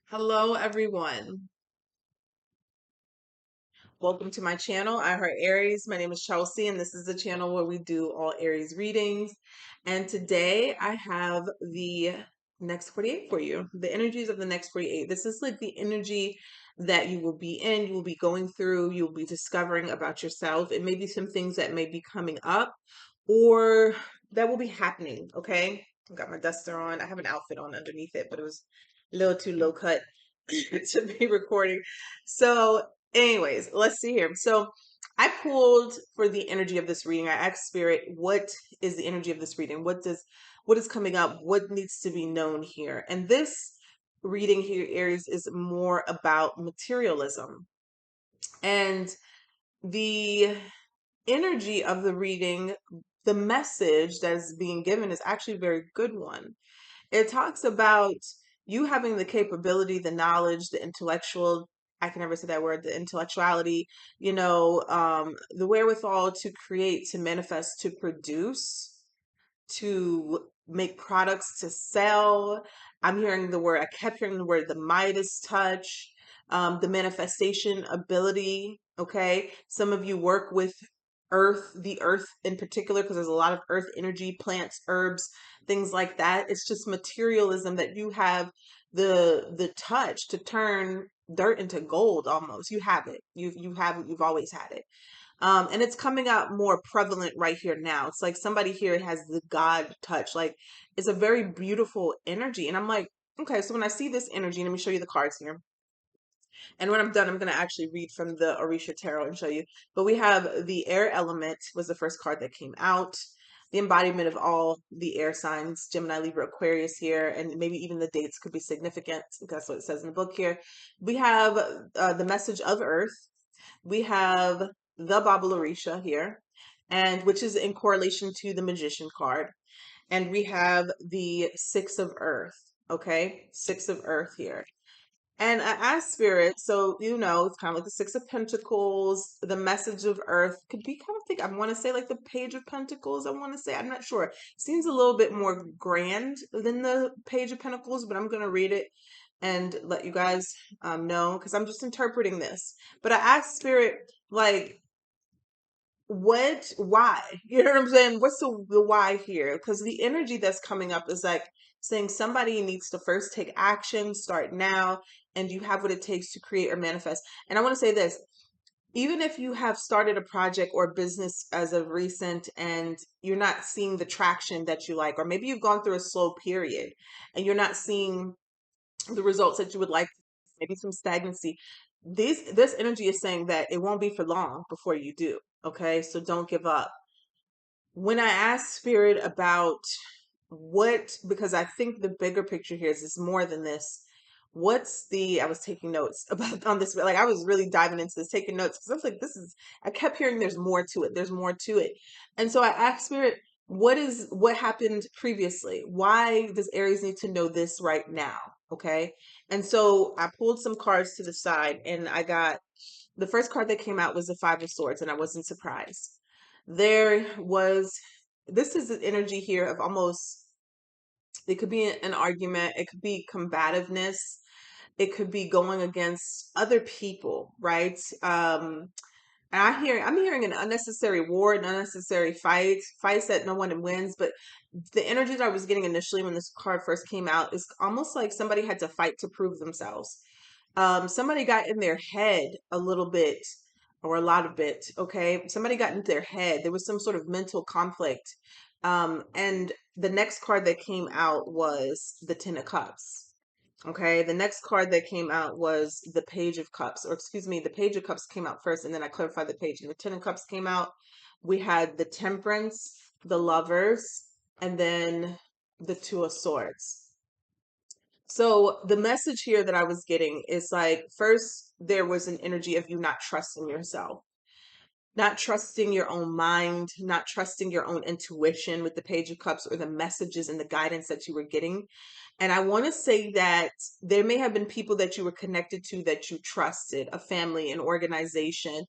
Hello, everyone. Welcome to my channel. I heart Aries. My name is Chelsea, and this is the channel where we do all Aries readings. And today I have the next 48 for you, the energies of the next 48. This is like the energy that you will be in, you will be going through, you'll be discovering about yourself. It may be some things that may be coming up or that will be happening. Okay. I got my duster on. I have an outfit on underneath it, but it was a little too low cut to be recording. So anyways, let's see here. So I pulled for the energy of this reading. I asked Spirit, what is the energy of this reading? What is coming up? What needs to be known here? And this reading here, Aries, is more about materialism. And the energy of the reading, the message that is being given is actually a very good one. It talks about you having the capability, the knowledge, the intellectual, I can never say that word, the intellectuality, the wherewithal to create, to manifest, to produce, to make products to sell. I kept hearing the word the Midas touch, the manifestation ability. Okay. Some of you work with the earth in particular, because there's a lot of earth energy, plants, herbs, things like that. It's just materialism that you have the touch to turn dirt into gold almost. You have it. You've always had it. And it's coming out more prevalent right here now. It's like somebody here has the God touch. Like it's a very beautiful energy. And I'm like, okay, so when I see this energy, let me show you the cards here. And when I'm done, I'm going to actually read from the Orisha Tarot and show you. But we have the air element was the first card that came out. The embodiment of all the air signs, Gemini, Libra, Aquarius here, and maybe even the dates could be significant. That's what it says in the book here. We have the message of Earth. We have the Baba Orisha here, and which is in correlation to the Magician card. And we have the Six of Earth. Okay, Six of Earth here. And I asked Spirit, so it's kind of like the Six of Pentacles, the message of Earth could be kind of think I want to say like the Page of Pentacles. I want to say I'm not sure. Seems a little bit more grand than the Page of Pentacles, but I'm gonna read it and let you guys know because I'm just interpreting this. But I asked Spirit, like, why? You know what I'm saying? What's the why here? Because the energy that's coming up is like saying somebody needs to first take action, start now, and you have what it takes to create or manifest. And I want to say this, even if you have started a project or business as of recent and you're not seeing the traction that you like, or maybe you've gone through a slow period and you're not seeing the results that you would like, maybe some stagnancy. This energy is saying that it won't be for long before you do. Okay, so don't give up. When I asked Spirit about because I think the bigger picture here is more than this. I was taking notes about on this, like I was really diving into this, taking notes because I was like, I kept hearing there's more to it. There's more to it. And so I asked Spirit, what happened previously? Why does Aries need to know this right now? Okay. And so I pulled some cards to the side and I got the first card that came out was the Five of Swords, and I wasn't surprised. There was, this is the energy here of almost, it could be an argument, it could be combativeness, it could be going against other people, right? And I'm hearing an unnecessary war, an unnecessary fights that no one wins. But the energy that I was getting initially when this card first came out is almost like somebody had to fight to prove themselves. Somebody got in their head a little bit or a lot of it. Okay. Somebody got into their head. There was some sort of mental conflict. And the next card that came out was the Ten of Cups. Okay, the next card that came out was the Page of Cups, or excuse me, the Page of Cups came out first, and then I clarified the page. And the Ten of Cups came out. We had the Temperance, the Lovers, and then the Two of Swords. So the message here that I was getting is like, first, there was an energy of you not trusting yourself, not trusting your own mind, not trusting your own intuition with the Page of Cups or the messages and the guidance that you were getting. And I want to say that there may have been people that you were connected to that you trusted, a family, an organization,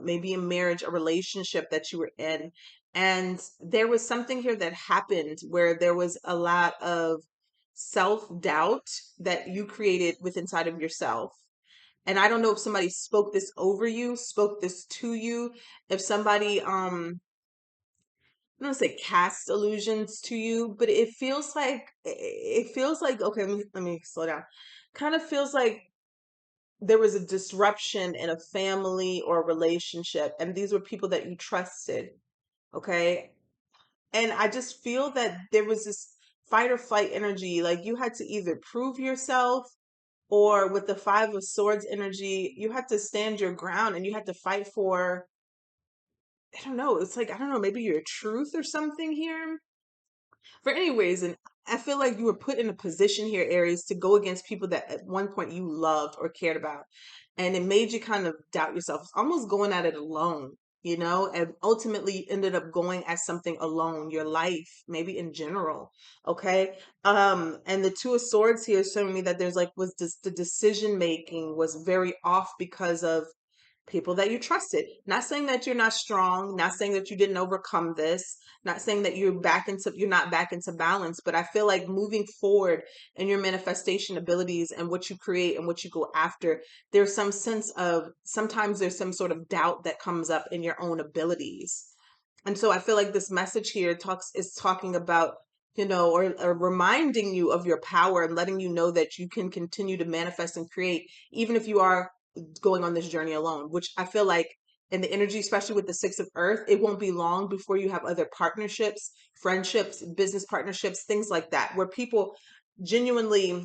maybe a marriage, a relationship that you were in. And there was something here that happened where there was a lot of self-doubt that you created with inside of yourself. And I don't know if somebody spoke this over you, spoke this to you, if somebody I don't say cast illusions to you, but it feels like okay, let me slow down. Kind of feels like there was a disruption in a family or a relationship, and these were people that you trusted, okay? And I just feel that there was this fight or flight energy, like you had to either prove yourself, or with the Five of Swords energy, you had to stand your ground and you had to fight for, I don't know, it's like, I don't know, maybe your truth or something here. For any reason, I feel like you were put in a position here, Aries, to go against people that at one point you loved or cared about. And it made you kind of doubt yourself, almost going at it alone, and ultimately you ended up going at something alone, your life, maybe in general. Okay. And the Two of Swords here is showing me that there's like was this the decision making was very off because of people that you trusted. Not saying that you're not strong, not saying that you didn't overcome this, not saying that you're not back into balance, but I feel like moving forward in your manifestation abilities and what you create and what you go after, there's some sense of sometimes there's some sort of doubt that comes up in your own abilities. And so I feel like this message here is talking about, or reminding you of your power and letting you know that you can continue to manifest and create, even if you are going on this journey alone, which I feel like in the energy, especially with the Six of Earth, it won't be long before you have other partnerships, friendships, business partnerships, things like that, where people genuinely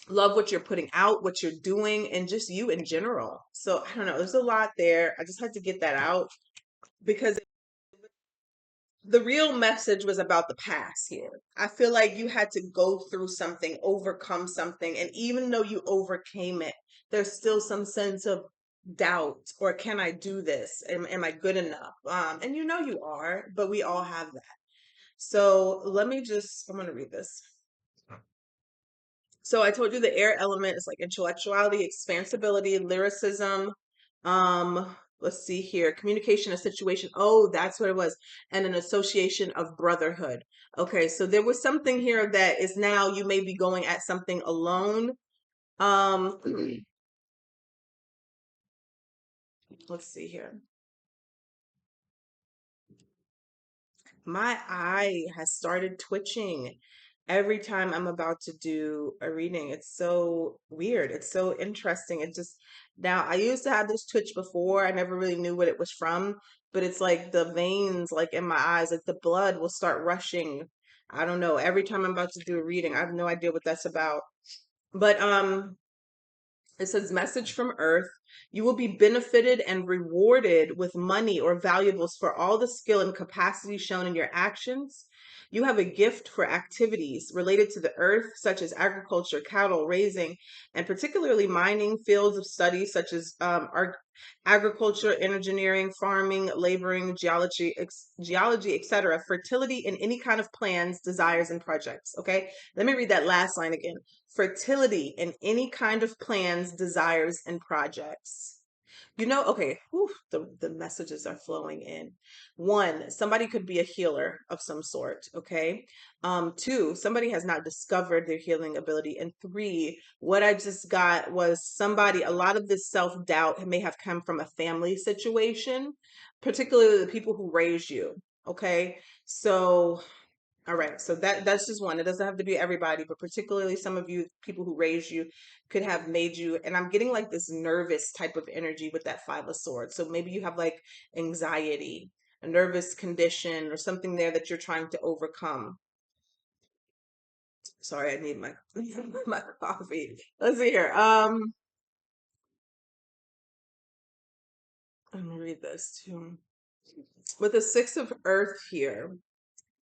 love what you're putting out, what you're doing, and just you in general. So I don't know, there's a lot there. I just had to get that out because the real message was about the past here. I feel like you had to go through something, overcome something, and even though you overcame it, there's still some sense of doubt or can I do this? Am I good enough? And you are, but we all have that. So I'm going to read this. So I told you the air element is like intellectuality, expansibility, lyricism. Let's see here. Communication, a situation. Oh, that's what it was. And an association of brotherhood. Okay, so there was something here that is now you may be going at something alone. Um, let's see here. My eye has started twitching every time I'm about to do a reading. It's so weird. It's so interesting. It just now I used to have this twitch before. I never really knew what it was from, but it's like the veins like in my eyes, like the blood will start rushing. I don't know. Every time I'm about to do a reading, I have no idea what that's about. But it says, message from Earth. You will be benefited and rewarded with money or valuables for all the skill and capacity shown in your actions. You have a gift for activities related to the earth, such as agriculture, cattle raising, and particularly mining, fields of study such as agriculture, engineering, farming, laboring, geology, etc. Fertility in any kind of plans, desires, and projects. Okay, let me read that last line again. Fertility in any kind of plans, desires, and projects. Okay, whew, the messages are flowing in. One, somebody could be a healer of some sort, okay? Two, somebody has not discovered their healing ability. And three, what I just got was a lot of this self-doubt may have come from a family situation, particularly the people who raised you, okay? So all right, so that's just one. It doesn't have to be everybody, but particularly some of you, people who raised you, could have made you. And I'm getting like this nervous type of energy with that Five of Swords. So maybe you have like anxiety, a nervous condition, or something there that you're trying to overcome. Sorry, I need my my coffee. Let's see here. Let me read this too. With the Six of Earth here,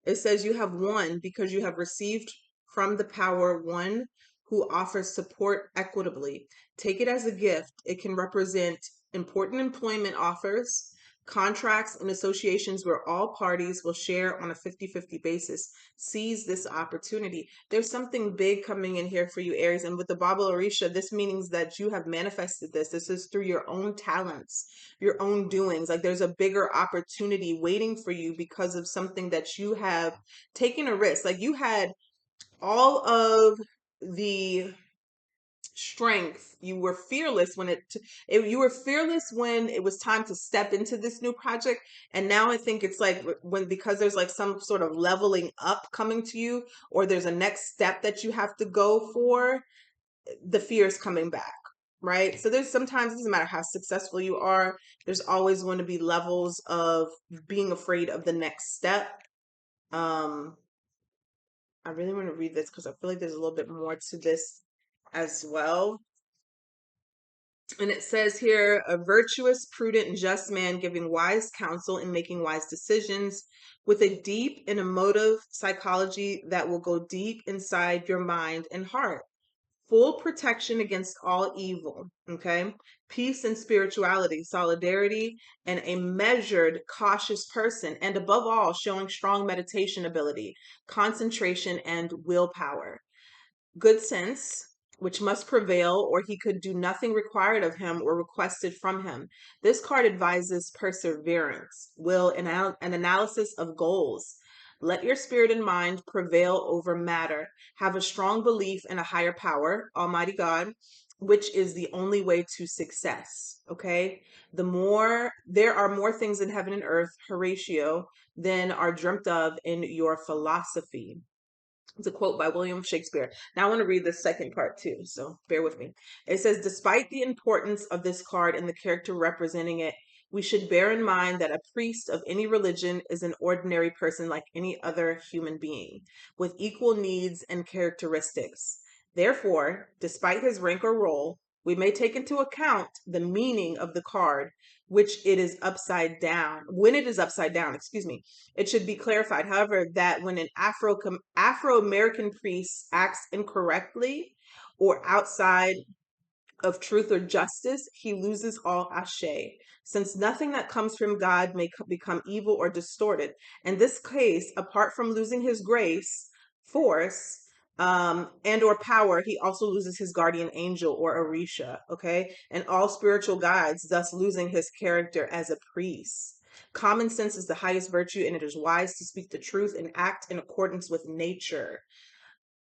it says you have won because you have received from the power one who offers support equitably. Take it as a gift. It can represent important employment offers, contracts, and associations where all parties will share on a 50-50 basis. Seize this opportunity. There's something big coming in here for you, Aries. And with the Baba Orisha, this means that you have manifested this. This is through your own talents, your own doings. Like there's a bigger opportunity waiting for you because of something that you have taken a risk. Like you had all of the strength. You were fearless when you were fearless when it was time to step into this new project. And now I think it's like when, because there's like some sort of leveling up coming to you, or there's a next step that you have to go for, the fear is coming back. Right. So there's sometimes, it doesn't matter how successful you are, there's always going to be levels of being afraid of the next step. I really want to read this because I feel like there's a little bit more to this as well. And it says here, a virtuous, prudent, and just man giving wise counsel and making wise decisions with a deep and emotive psychology that will go deep inside your mind and heart. Full protection against all evil, okay? Peace and spirituality, solidarity, and a measured, cautious person. And above all, showing strong meditation ability, concentration, and willpower. Good sense, which must prevail, or he could do nothing required of him or requested from him. This card advises perseverance, will, and an analysis of goals. Let your spirit and mind prevail over matter. Have a strong belief in a higher power, Almighty God, which is the only way to success. Okay? There are more things in heaven and earth, Horatio, than are dreamt of in your philosophy. It's a quote by William Shakespeare. Now I want to read the second part too, so bear with me. It says, despite the importance of this card and the character representing it, we should bear in mind that a priest of any religion is an ordinary person like any other human being, with equal needs and characteristics. Therefore, despite his rank or role, we may take into account the meaning of the card, which it is upside down, when it is upside down, excuse me. It should be clarified, however, that when an Afro-American priest acts incorrectly or outside of truth or justice, he loses all ashe, since nothing that comes from God may become evil or distorted. In this case, apart from losing his grace, force, and or power, he also loses his guardian angel or Orisha, okay? And all spiritual guides, thus losing his character as a priest. Common sense is the highest virtue, and it is wise to speak the truth and act in accordance with nature.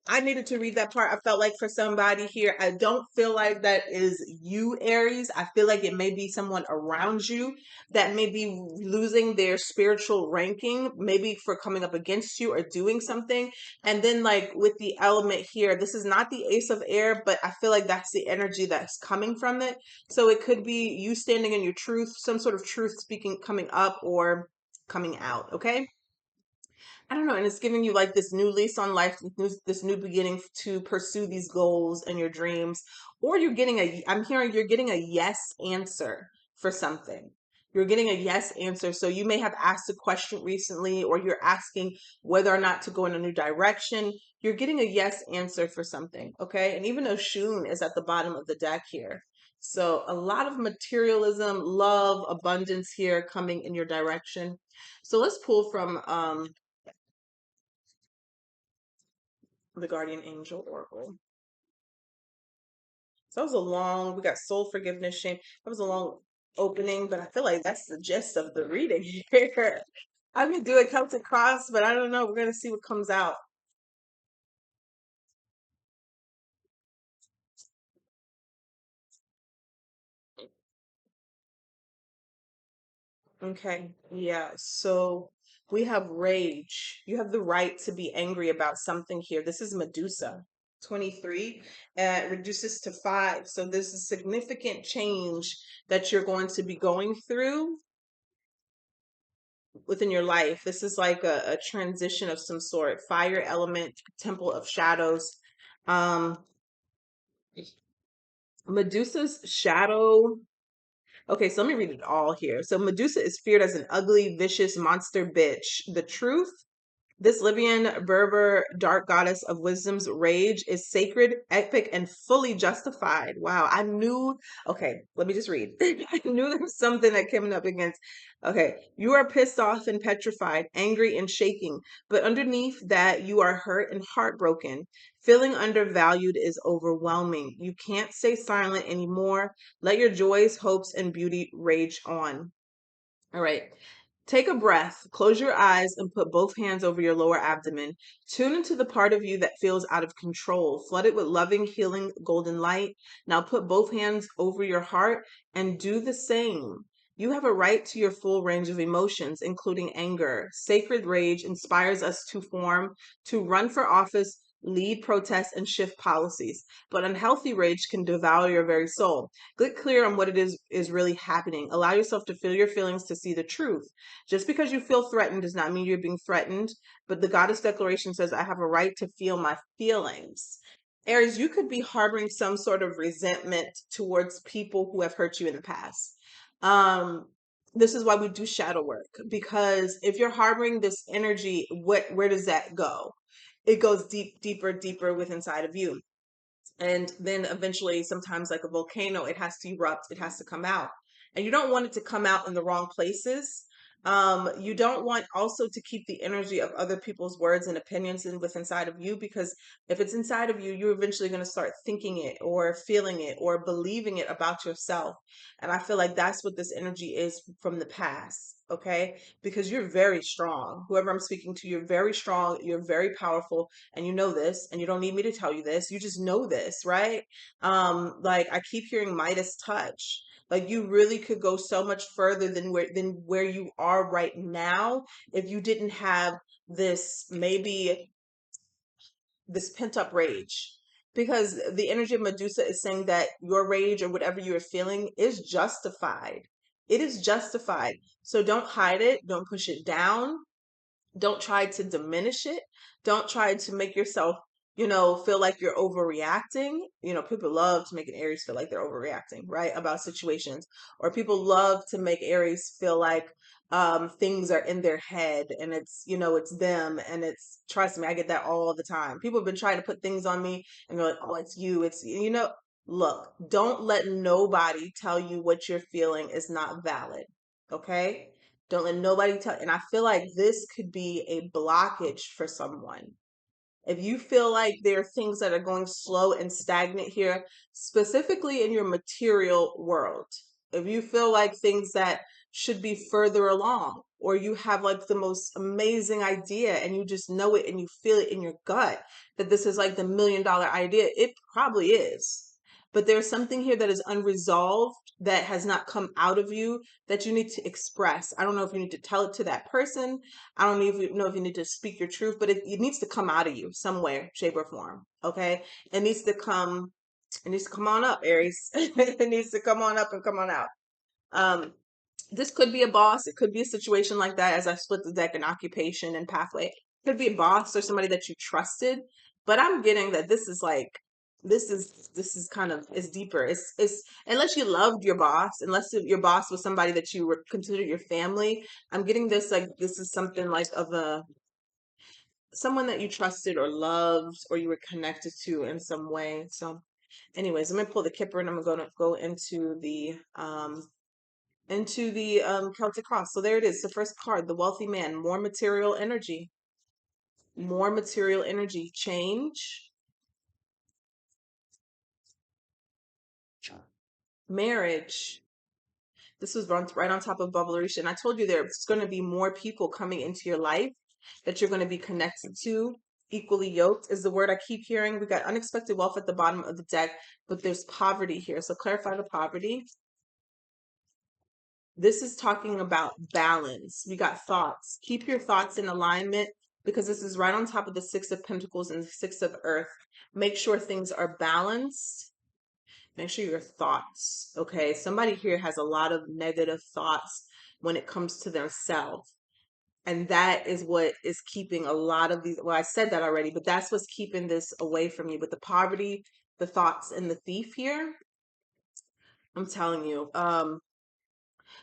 I needed to read that part. I felt like for somebody here, I don't feel like that is you, Aries. I feel like it may be someone around you that may be losing their spiritual ranking, maybe for coming up against you or doing something. And then, like with the element here, this is not the Ace of Air, but I feel like that's the energy that's coming from it. So it could be you standing in your truth, some sort of truth speaking coming up or coming out. Okay. I don't know, and it's giving you like this new lease on life, this new beginning to pursue these goals and your dreams. Or I'm hearing you're getting a yes answer for something. You're getting a yes answer. So you may have asked a question recently, or you're asking whether or not to go in a new direction. You're getting a yes answer for something, okay? And even though Shun is at the bottom of the deck here. So a lot of materialism, love, abundance here coming in your direction. So let's pull from the guardian angel oracle. So that was we got soul forgiveness, shame. That was a long opening, but I feel like that's the gist of the reading here. I've been doing Celtic Cross, but I don't know. We're gonna see what comes out. Okay, yeah. So we have rage. You have the right to be angry about something here. This is Medusa. 23 reduces to 5. So there's a significant change that you're going to be going through within your life. This is like a transition of some sort. Fire element, temple of shadows. Um, Medusa's shadow. Okay, so let me read it all here. So Medusa is feared as an ugly, vicious monster bitch. The truth. This Libyan Berber dark goddess of wisdom's rage is sacred, epic, and fully justified. Wow, I knew. Okay, let me just read. I knew there was something that came up against. Okay, you are pissed off and petrified, angry and shaking, but underneath that, you are hurt and heartbroken. Feeling undervalued is overwhelming. You can't stay silent anymore. Let your joys, hopes, and beauty rage on. All right. Take a breath, close your eyes, and put both hands over your lower abdomen. Tune into the part of you that feels out of control. Flood it with loving, healing, golden light. Now put both hands over your heart and do the same. You have a right to your full range of emotions, including anger. Sacred rage inspires us to form, to run for office, lead protests, and shift policies. But unhealthy rage can devour your very soul. Get clear on what it is really happening. Allow yourself to feel your feelings to see the truth. Just because you feel threatened does not mean you're being threatened, but the goddess declaration says, I have a right to feel my feelings. Aries, you could be harboring some sort of resentment towards people who have hurt you in the past. Um, this is why we do shadow work, because if you're harboring this energy, where does that go? It goes deeper, deeper within inside of you. And then eventually, sometimes like a volcano, it has to erupt, it has to come out. And you don't want it to come out in the wrong places. You don't want also to keep the energy of other people's words and opinions in with inside of you, because if it's inside of you, you're eventually going to start thinking it or feeling it or believing it about yourself. And I feel like that's what this energy is from the past. Okay, because you're very strong. Whoever I'm speaking to, you're very strong, you're very powerful, and you know this, and you don't need me to tell you this, you just know this, right? Like I keep hearing Midas touch. Like you really could go so much further than where you are right now if you didn't have this, maybe this pent up rage. Because the energy of Medusa is saying that your rage or whatever you're feeling is justified. It is justified. So don't hide it, don't push it down, don't try to diminish it. Don't try to make yourself, feel like you're overreacting. People love to make an Aries feel like they're overreacting, right? About situations. Or people love to make Aries feel like things are in their head and it's them. And trust me, I get that all the time. People have been trying to put things on me and they're like, oh, it's you. Look, don't let nobody tell you what you're feeling is not valid. Okay? Don't let nobody tell. And I feel like this could be a blockage for someone. If you feel like there are things that are going slow and stagnant here, specifically in your material world, if you feel like things that should be further along, or you have like the most amazing idea and you just know it and you feel it in your gut that this is like the $1 million idea, it probably is. But there's something here that is unresolved that has not come out of you that you need to express. I don't know if you need to tell it to that person. I don't even know if you need to speak your truth, but it needs to come out of you somewhere, shape, or form. Okay. It needs to come on up, Aries. It needs to come on up and come on out. Um, this could be a boss. It could be a situation like that, as I split the deck in occupation and pathway. It could be a boss or somebody that you trusted. But I'm getting that this is kind of, it's deeper. It's unless you loved your boss, unless your boss was somebody that you were considered your family. I'm getting this like this is something like of a someone that you trusted or loved or you were connected to in some way. So anyways, I'm gonna pull the Kipper and I'm gonna go into the Celtic cross. So there it is. The first card, the wealthy man, more material energy, change, marriage. This was right on top of Bubblerisha. And I told you there's going to be more people coming into your life that you're going to be connected to. Equally yoked is the word I keep hearing. We got unexpected wealth at the bottom of the deck, but there's poverty here. So clarify the poverty. This is talking about balance. We got thoughts. Keep your thoughts in alignment because this is right on top of the Six of Pentacles and the Six of Earth. Make sure things are balanced. Make sure your thoughts, okay? Somebody here has a lot of negative thoughts when it comes to their self. And that is what is keeping a lot of these. Well, I said that already, but that's what's keeping this away from you. But the poverty, the thoughts, and the thief here, I'm telling you,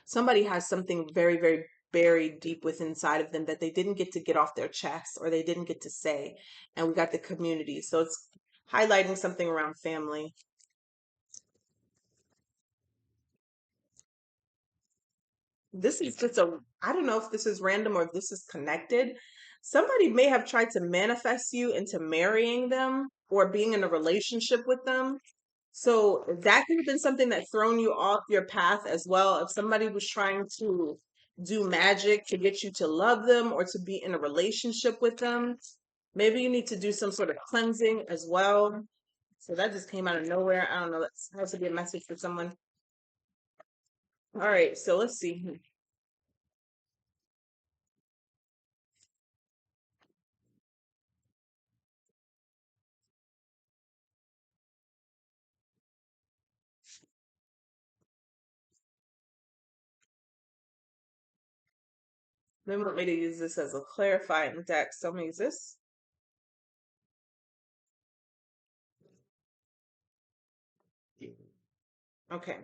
somebody has something very, very buried deep within inside of them that they didn't get off their chest or they didn't get to say. And we got the community. So it's highlighting something around family. This is just I don't know if this is random or if this is connected. Somebody may have tried to manifest you into marrying them or being in a relationship with them. So that could have been something that thrown you off your path as well. If somebody was trying to do magic to get you to love them or to be in a relationship with them. Maybe you need to do some sort of cleansing as well. So that just came out of nowhere. I don't know. That has to be a message for someone. All right, so let's see. They want me to use this as a clarifying deck. So I'm gonna use this. Okay.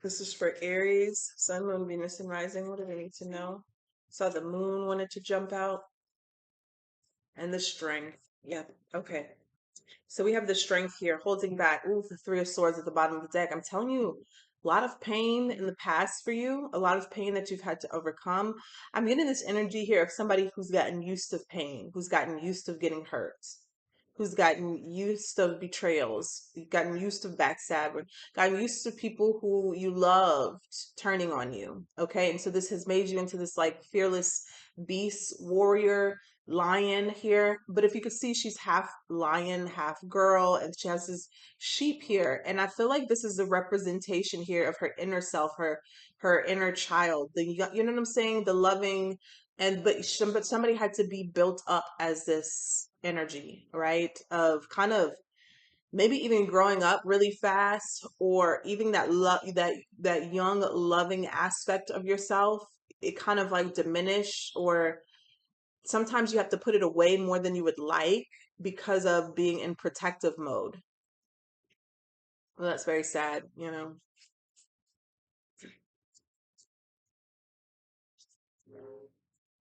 This is for Aries, Sun, Moon, Venus, and Rising. What do we need to know? Saw the moon wanted to jump out and the strength. Yep. Okay. So we have the strength here, holding back. Ooh, the Three of Swords at the bottom of the deck. I'm telling you, a lot of pain in the past for you, a lot of pain that you've had to overcome. I'm getting this energy here of somebody who's gotten used to pain, who's gotten used to getting hurt, who's gotten used to betrayals, gotten used to backstabbing, gotten used to people who you loved turning on you. Okay. And so this has made you into this like fearless beast warrior lion here. But if you could see, she's half lion, half girl, and she has this sheep here. And I feel like this is the representation here of her inner self, her inner child. You know what I'm saying? The loving, and but somebody had to be built up as this energy, right? Of kind of maybe even growing up really fast, or even that love, that young loving aspect of yourself, it kind of like diminished, or sometimes you have to put it away more than you would like because of being in protective mode. Well, that's very sad, you know.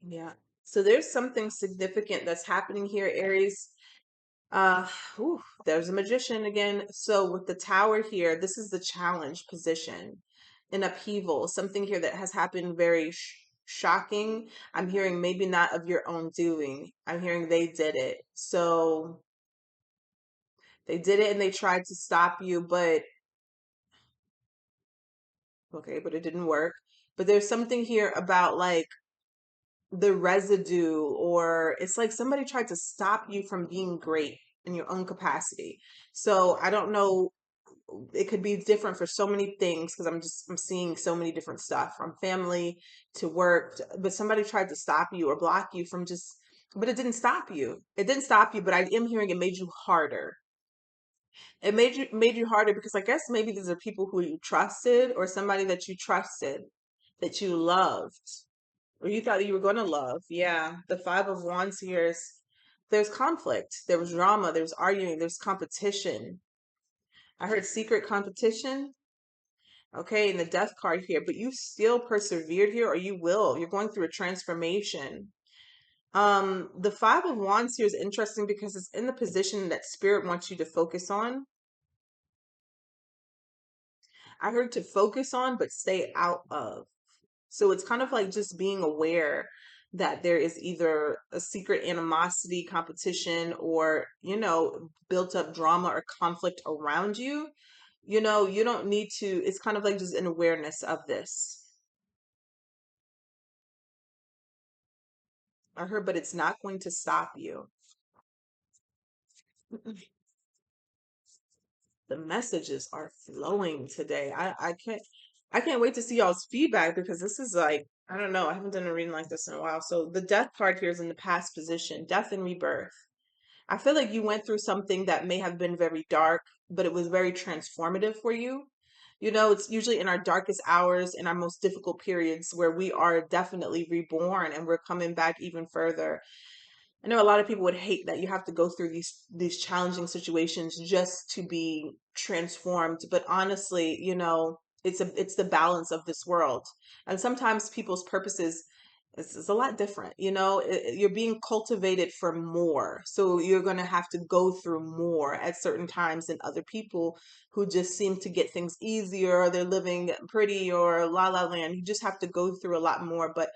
Yeah. So there's something significant that's happening here, Aries. Uh, there's a magician again. So with the tower here, this is the challenge position, in upheaval, something here that has happened very shocking. I'm hearing maybe not of your own doing. I'm hearing they did it. So they did it and they tried to stop you, but okay, but it didn't work. But there's something here about like the residue, or it's like somebody tried to stop you from being great in your own capacity. So I don't know, it could be different for so many things because I'm seeing so many different stuff from family to work, but somebody tried to stop you or block you from just, but it didn't stop you. It didn't stop you, but I am hearing it made you harder. It made you harder because I guess maybe these are people who you trusted, or somebody that you trusted, that you loved, or you thought you were going to love. Yeah, the Five of Wands here is, there's conflict, there was drama, there's arguing, there's competition. I heard secret competition. Okay, and the Death card here, but you still persevered here, or you will. You're going through a transformation. The Five of Wands here is interesting because it's in the position that Spirit wants you to focus on. I heard to focus on, but stay out of. So it's kind of like just being aware that there is either a secret animosity, competition, or, built up drama or conflict around you. You don't need to, it's kind of like just an awareness of this. I heard, but it's not going to stop you. The messages are flowing today. I can't wait to see y'all's feedback because this is like, I don't know, I haven't done a reading like this in a while. So the Death card here is in the past position, death and rebirth. I feel like you went through something that may have been very dark, but it was very transformative for you. It's usually in our darkest hours, in our most difficult periods, where we are definitely reborn and we're coming back even further. I know a lot of people would hate that you have to go through these challenging situations just to be transformed, but honestly, it's the balance of this world. And sometimes people's purposes, It's a lot different, you know. You're being cultivated for more, so you're going to have to go through more at certain times than other people who just seem to get things easier, or they're living pretty, or la la land. You just have to go through a lot more. But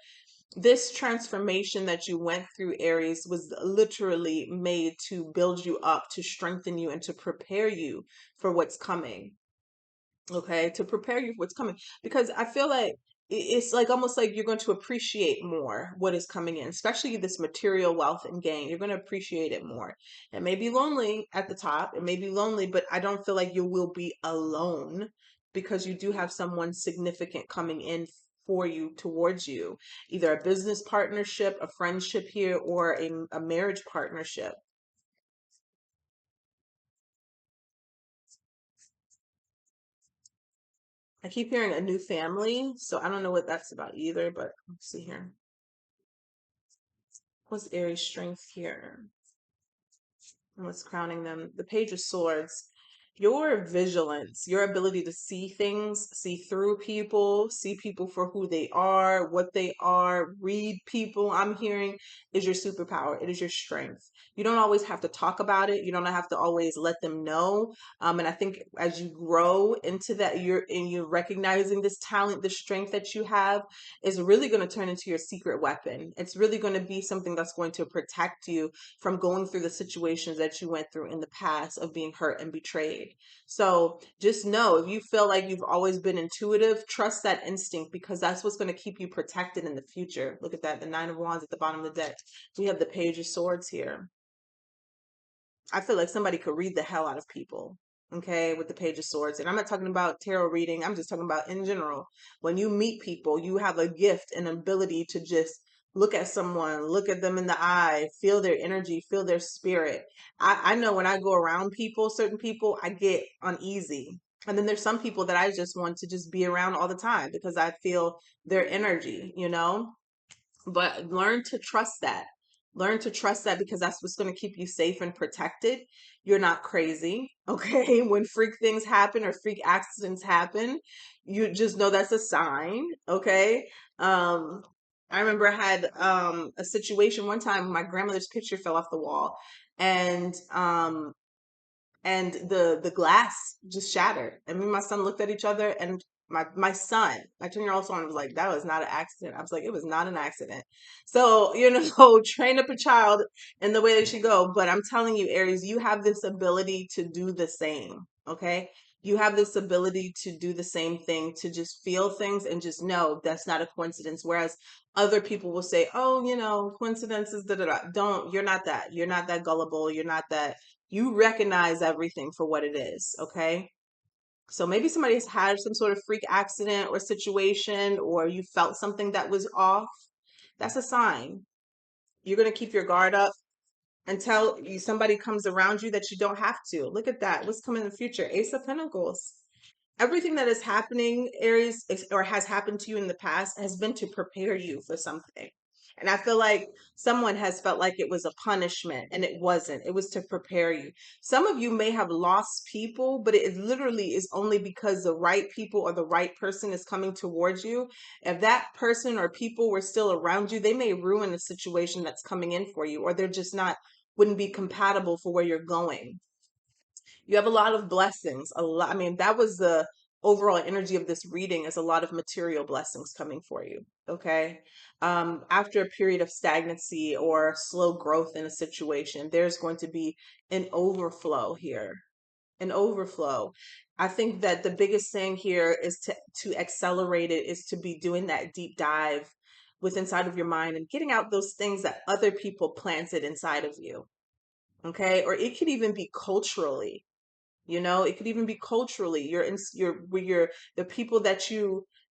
this transformation that you went through, Aries, was literally made to build you up, to strengthen you, and to prepare you for what's coming. Okay, to prepare you for what's coming, because I feel like it's like almost like you're going to appreciate more what is coming in, especially this material wealth and gain. You're going to appreciate it more. It may be lonely at the top, it may be lonely, but I don't feel like you will be alone, because you do have someone significant coming in for you, towards you, either a business partnership, a friendship here, or a marriage partnership. I keep hearing a new family, so I don't know what that's about either, but let's see here. What's Aries' strength here? And what's crowning them? The Page of Swords. Your vigilance, your ability to see things, see through people, see people for who they are, what they are, read people, I'm hearing, is your superpower. It is your strength. You don't always have to talk about it. You don't have to always let them know. And I think as you grow into that, you're recognizing this talent, this strength that you have is really going to turn into your secret weapon. It's really going to be something that's going to protect you from going through the situations that you went through in the past of being hurt and betrayed. So just know, if you feel like you've always been intuitive, trust that instinct, because that's what's going to keep you protected in the future. Look at that, the Nine of Wands at the bottom of the deck. We have the Page of Swords here. I feel like somebody could read the hell out of people, okay, with the Page of Swords. And I'm not talking about tarot reading, I'm just talking about in general. When you meet people, you have a gift and ability to just look at someone, look at them in the eye, feel their energy, feel their spirit. I know when I go around people, certain people, I get uneasy. And then there's some people that I just want to just be around all the time because I feel their energy, you know? But learn to trust that. Learn to trust that, because that's what's going to keep you safe and protected. You're not crazy, okay? When freak things happen or freak accidents happen, you just know that's a sign, okay? Um, I remember I had a situation one time. My grandmother's picture fell off the wall, and the glass just shattered. And me and my son looked at each other, and my son, my 10-year-old son, was like, that was not an accident. I was like, it was not an accident. So, you know, train up a child in the way they should go. But I'm telling you, Aries, you have this ability to do the same. Okay. You have this ability to do the same thing, to just feel things and just know that's not a coincidence. Whereas other people will say, oh, you know, coincidences, da da da. Don't, you're not that. You're not that gullible. You're not that. You recognize everything for what it is, okay? So maybe somebody has had some sort of freak accident or situation, or you felt something that was off. That's a sign. You're going to keep your guard up until somebody comes around you that you don't have to. Look at that. What's coming in the future? Ace of Pentacles. Everything that is happening, Aries, or has happened to you in the past, has been to prepare you for something. And I feel like someone has felt like it was a punishment, and it wasn't. It was to prepare you. Some of you may have lost people, but it literally is only because the right people or the right person is coming towards you. If that person or people were still around you, they may ruin the situation that's coming in for you, or they're just not, wouldn't be compatible for where you're going. You have a lot of blessings, a lot. I mean, that was the overall energy of this reading, is a lot of material blessings coming for you. Okay. After a period of stagnancy or slow growth in a situation, there's going to be an overflow here, an overflow. I think that the biggest thing here is to accelerate it, is to be doing that deep dive with inside of your mind and getting out those things that other people planted inside of you. Okay. Or it could even be culturally, you know, it could even be culturally. You're the people that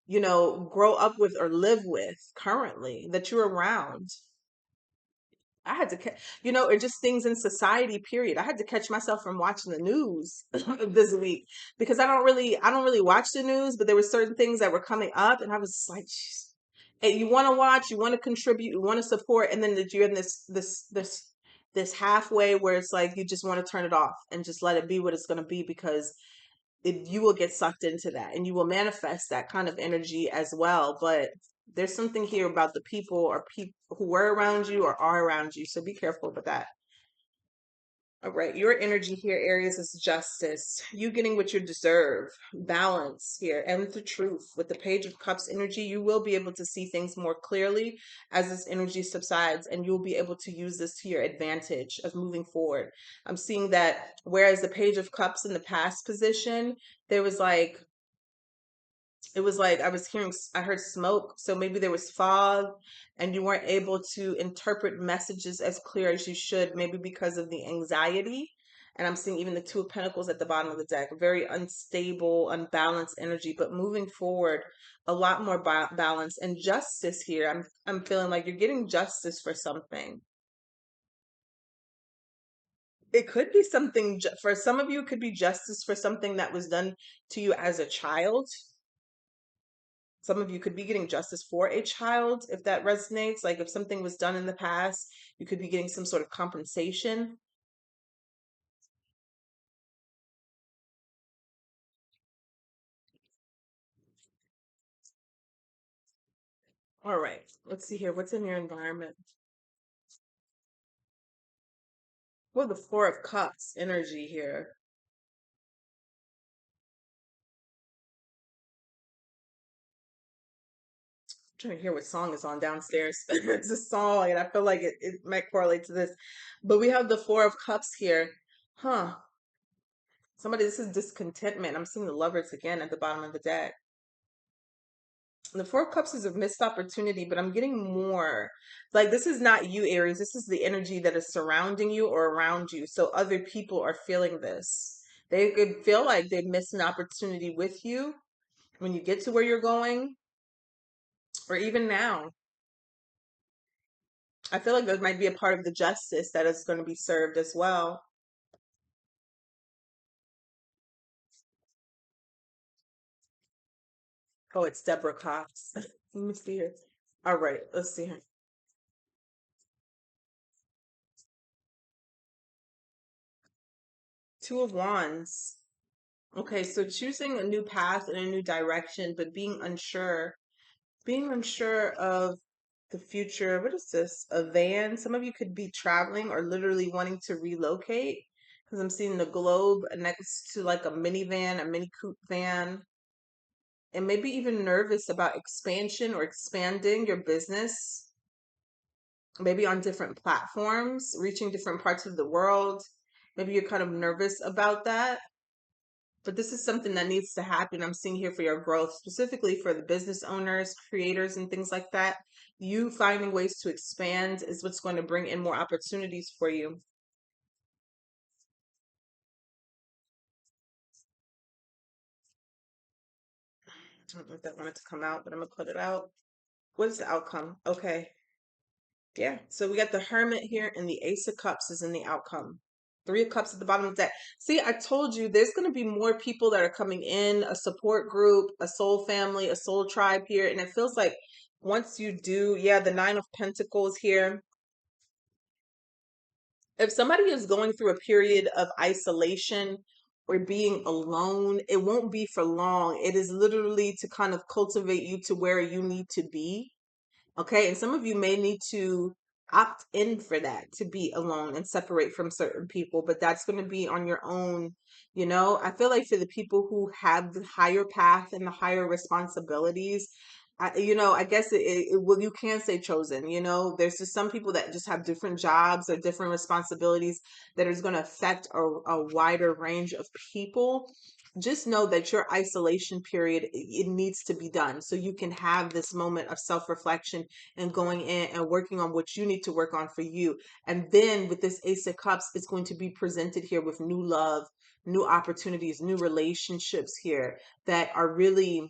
you know, grow up with or live with currently, that you're around. I had to catch, you know, or just things in society, period. I had to catch myself from watching the news this week, because I don't really watch the news, but there were certain things that were coming up, and I was just like, "Jeez." Hey, you want to watch, you want to contribute, you want to support, and then that you're in this halfway where it's like you just want to turn it off and just let it be what it's going to be, because you will get sucked into that, and you will manifest that kind of energy as well. But There's something here about the people or people who were around you or are around you. So be careful about that. All right, your energy here, Aries, is justice. You getting what you deserve, balance here, and the truth. With the Page of Cups energy, you will be able to see things more clearly as this energy subsides, and you'll be able to use this to your advantage of moving forward. I'm seeing that whereas the Page of Cups in the past position, there was like it was like I heard smoke, so maybe there was fog and you weren't able to interpret messages as clear as you should, maybe because of the anxiety. And I'm seeing even the Two of Pentacles at the bottom of the deck, very unstable, unbalanced energy, but moving forward, a lot more balance and justice here. I'm feeling like you're getting justice for something. It could be something for some of you, it could be justice for something that was done to you as a child. Some of you could be getting justice for a child if that resonates. Like if something was done in the past, you could be getting some sort of compensation. All right, let's see here. What's in your environment? Well, the Four of Cups energy here. I'm trying to hear what song is on downstairs. It's a song, and I feel like it might correlate to this. But we have the Four of Cups here. Huh. Somebody, this is discontentment. I'm seeing the Lovers again at the bottom of the deck. The Four of Cups is a missed opportunity, but I'm getting more. Like this is not you, Aries. This is the energy that is surrounding you or around you. So other people are feeling this. They could feel like they missed an opportunity with you when you get to where you're going, or even now. I feel like there might be a part of the justice that is going to be served as well. Oh, it's Deborah Cox. Let me see here. All right, let's see here. Two of Wands. Okay, so choosing a new path and a new direction, but being unsure of the future. What is this? A van? Some of you could be traveling or literally wanting to relocate because I'm seeing the globe next to like a minivan, a mini coupe van, and maybe even nervous about expansion or expanding your business, maybe on different platforms, reaching different parts of the world. Maybe you're kind of nervous about that. But this is something that needs to happen. I'm seeing here for your growth, specifically for the business owners, creators, and things like that. You finding ways to expand is what's going to bring in more opportunities for you. I don't know if that wanted to come out, but I'm gonna put it out. What is the outcome? Okay. Yeah. So we got the Hermit here, and the Ace of Cups is in the outcome. Three of Cups at the bottom of that. See, I told you there's going to be more people that are coming in, a support group, a soul family, a soul tribe here. And it feels like once you do, yeah, the Nine of Pentacles here. If somebody is going through a period of isolation or being alone, it won't be for long. It is literally to kind of cultivate you to where you need to be. Okay. And some of you may need to opt in for that to be alone and separate from certain people, but that's going to be on your own. I feel like for the people who have the higher path and the higher responsibilities, I guess well, you can say chosen. There's just some people that just have different jobs or different responsibilities that is going to affect a wider range of people. Just know that your isolation period, it needs to be done so you can have this moment of self-reflection and going in and working on what you need to work on for you. And then with this Ace of Cups, it's going to be presented here with new love, new opportunities, new relationships here that are really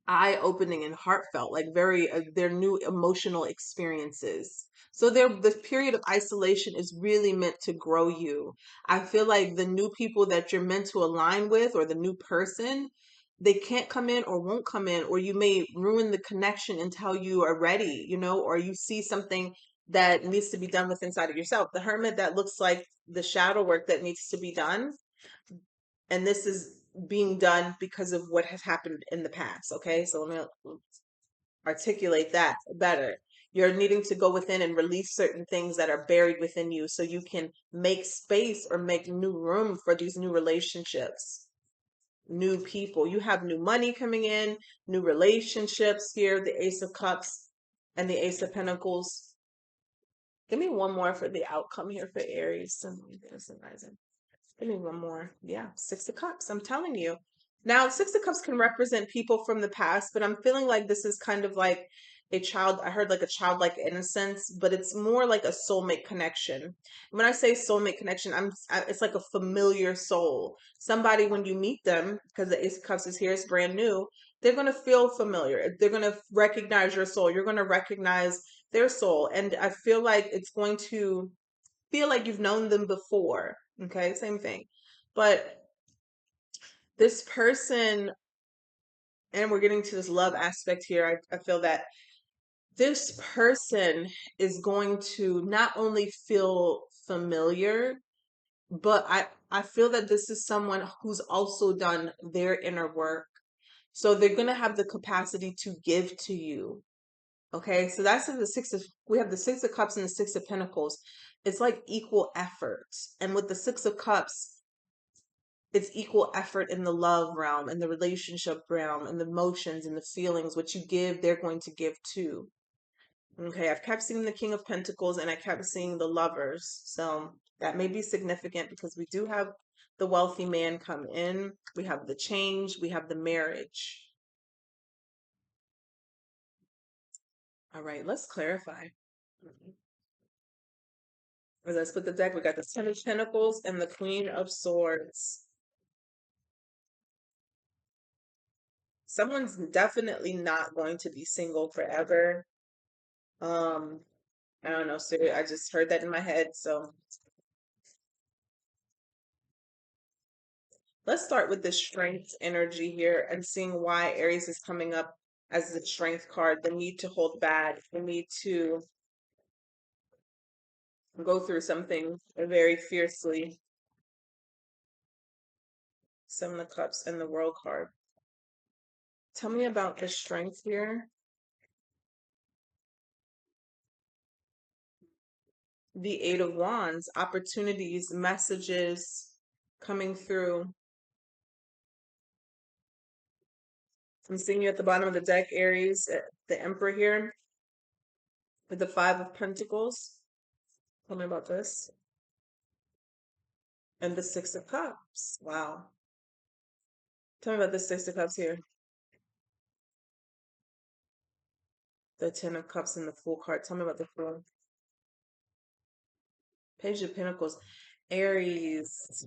eye-opening and heartfelt, like very they're new emotional experiences. So the period of isolation is really meant to grow you. I feel like the new people that you're meant to align with, or the new person, they can't come in or won't come in, or you may ruin the connection until you are ready, or you see something that needs to be done with inside of yourself. The Hermit, that looks like the shadow work that needs to be done, and this is being done because of what has happened in the past. Okay, so let me articulate that better. You're needing to go within and release certain things that are buried within you so you can make space or make new room for these new relationships, new people. You have new money coming in, new relationships here, the Ace of Cups and the Ace of Pentacles. Give me one more for the outcome here for Aries. Sun, Moon, Venus, and Rising. Give me one more. Yeah, Six of Cups. I'm telling you. Now, Six of Cups can represent people from the past, but I'm feeling like this is kind of like a child. I heard like a childlike innocence, but it's more like a soulmate connection. When I say soulmate connection, it's like a familiar soul. Somebody when you meet them, because the Ace of Cups is here, it's brand new. They're gonna feel familiar. They're gonna recognize your soul. You're gonna recognize their soul, and I feel like it's going to feel like you've known them before. Okay, same thing. But this person, and we're getting to this love aspect here, I feel that this person is going to not only feel familiar, but I feel that this is someone who's also done their inner work. So they're going to have the capacity to give to you. Okay, so that's in the we have the Six of Cups and the Six of Pentacles. It's like equal effort. And with the Six of Cups, it's equal effort in the love realm, in the relationship realm, in the emotions and the feelings. What you give, they're going to give too. Okay, I've kept seeing the King of Pentacles and I kept seeing the Lovers. So that may be significant because we do have the wealthy man come in. We have the change. We have the marriage. All right, let's clarify. Let's put the deck. We got the Ten of Pentacles and the Queen of Swords. Someone's definitely not going to be single forever. Um, I don't know, so I just heard that in my head. So let's start with the strength energy here and seeing why Aries is coming up as the strength card, the need to hold back, the need to go through something very fiercely. Seven of Cups and the World card. Tell me about the strength here. The Eight of Wands, opportunities, messages coming through. I'm seeing you at the bottom of the deck, Aries, the Emperor here with the Five of Pentacles. Tell me about this. And the Six of Cups. Wow. Tell me about the Six of Cups here. The Ten of Cups and the Fool card. Tell me about the Fool. Page of Pentacles. Aries.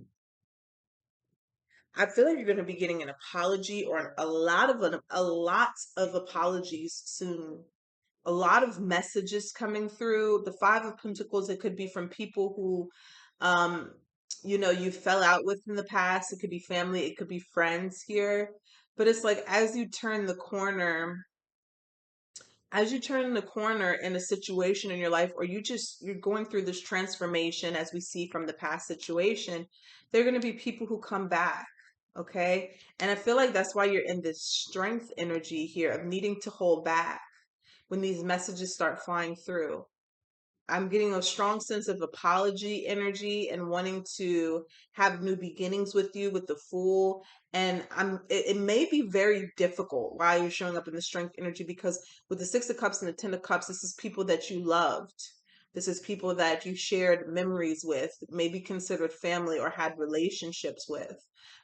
I feel like you're going to be getting an apology or a lot of apologies soon. A lot of messages coming through. The Five of Pentacles, it could be from people who um you fell out with in the past. It could be family, it could be friends here. But it's like as you turn the corner in a situation in your life, or you're going through this transformation, as we see from the past situation, there are going to be people who come back. Okay, and I feel like that's why you're in this strength energy here of needing to hold back when these messages start flying through. I'm getting a strong sense of apology energy and wanting to have new beginnings with you with the Fool. And it may be very difficult while you're showing up in the strength energy, because with the Six of Cups and the Ten of Cups, this is people that you loved. This is people that you shared memories with, maybe considered family or had relationships with.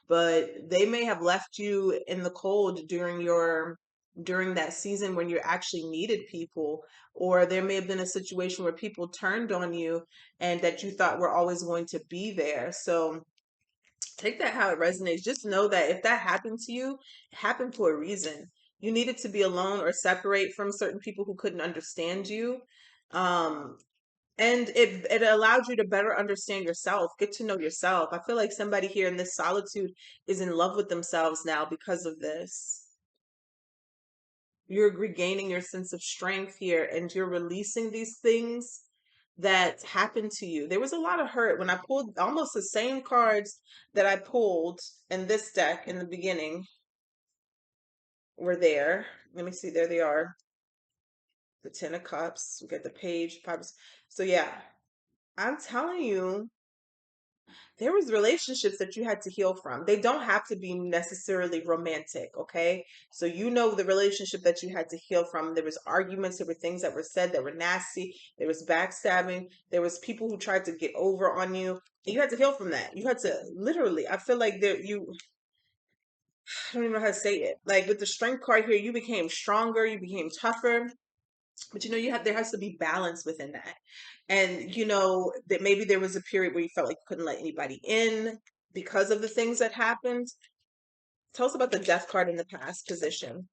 But they may have left you in the cold during that season when you actually needed people, or there may have been a situation where people turned on you and that you thought were always going to be there. So take that how it resonates. Just know that if that happened to you, it happened for a reason. You needed to be alone or separate from certain people who couldn't understand you. Um, and it allowed you to better understand yourself, get to know yourself. I feel like somebody here in this solitude is in love with themselves now because of this. You're regaining your sense of strength here and you're releasing these things that happened to you. There was a lot of hurt when I pulled almost the same cards that I pulled in this deck in the beginning were there. Let me see, there they are. the Ten of Cups. We got the Page, Five. So yeah, I'm telling you, there was relationships that you had to heal from. They don't have to be necessarily romantic, okay? So you know the relationship that you had to heal from. There was arguments, there were things that were said that were nasty, there was backstabbing, there was people who tried to get over on you. And you had to heal from that. You had to literally, I feel like there you I don't even know how to say it. Like with the strength card here, you became stronger, you became tougher, but you know you have there has to be balance within that. And you know that maybe there was a period where you felt like you couldn't let anybody in because of the things that happened. Tell us about the death card in the past position.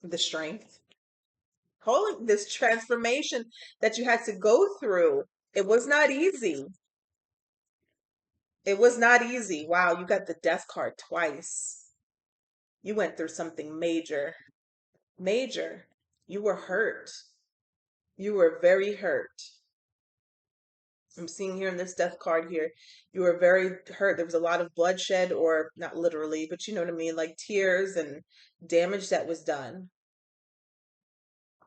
The strength, holding this transformation that you had to go through. It was not easy. It was not easy. Wow, you got the death card twice. You went through something major. Major. You were hurt. You were very hurt. I'm seeing here in this death card here, you were very hurt. There was a lot of bloodshed, or not literally, but you know what I mean, like tears and damage that was done.